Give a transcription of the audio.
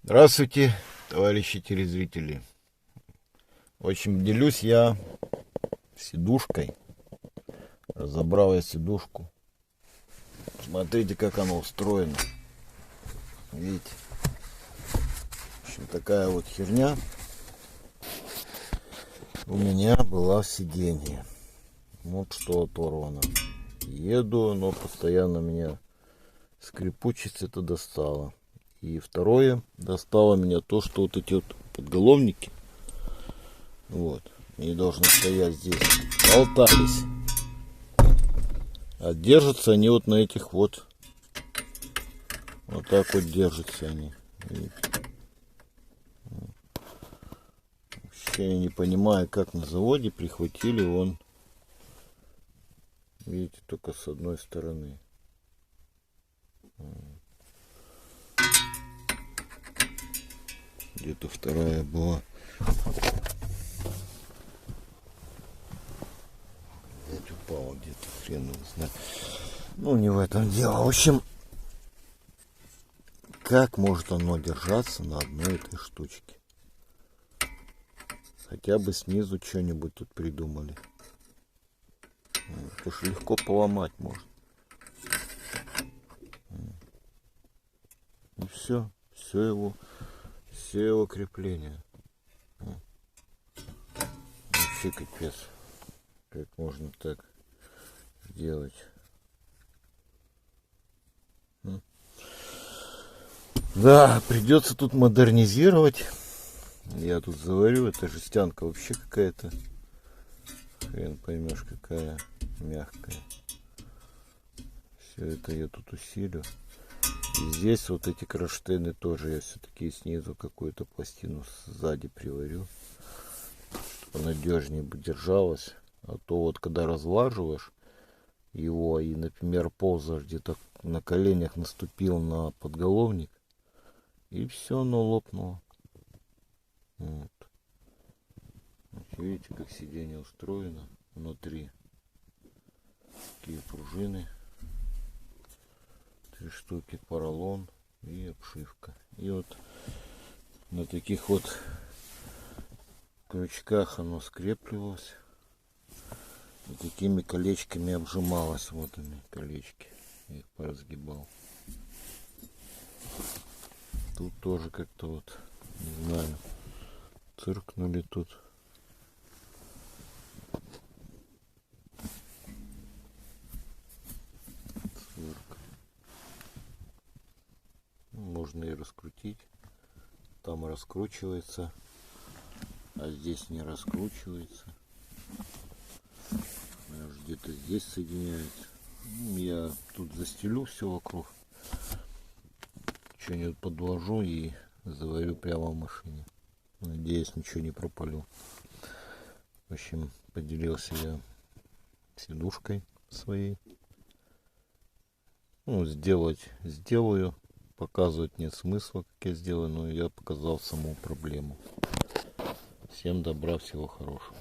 Здравствуйте, товарищи телезрители. В общем, делюсь я сидушкой. Разобрал я сидушку. Смотрите, как оно устроено. Видите? В общем, такая вот херня у меня была в сиденье. Вот что оторвано. Еду, но постоянно меня скрипучесть это достало. И второе, достало меня то, что вот эти вот подголовники, вот, они должны стоять здесь, болтались. А держатся они вот на этих вот так вот держатся они. Видите? Вообще я не понимаю, как на заводе прихватили вон, видите, только с одной стороны. Где-то вторая была. Опять упала где-то, хрен его знает. Ну, не в этом дело. В общем, как может оно держаться на одной этой штучке? Хотя бы снизу что-нибудь тут придумали. Это ж легко поломать можно. И все его крепление. Вообще капец. Как можно так сделать? Да, придется тут модернизировать. Я тут заварю, это жестянка вообще какая-то. Хрен поймешь, какая мягкая. Все это я тут усилю. И здесь вот эти кронштейны тоже я все-таки снизу какую-то пластину сзади приварю, чтобы надежнее бы держалась. А то вот когда разлаживаешь его и, например, ползаешь где-то на коленях, наступил на подголовник, и все, оно лопнуло. Вот. Видите, как сиденье устроено внутри. Такие пружины. 3 штуки, поролон и обшивка. И вот на таких вот крючках оно скрепливалось. И такими колечками обжималось. Вот они, колечки. Я их поразгибал. Тут тоже как-то вот, не знаю, циркнули тут. Можно и раскрутить. Там раскручивается, а здесь не раскручивается. Где-то здесь соединяется. Я тут застелю все вокруг. Что-нибудь подложу и заварю прямо в машине. Надеюсь, ничего не пропалю. В общем, поделился я сидушкой своей. Ну, сделаю. Показывать нет смысла, как я сделаю, но я показал саму проблему. Всем добра, всего хорошего.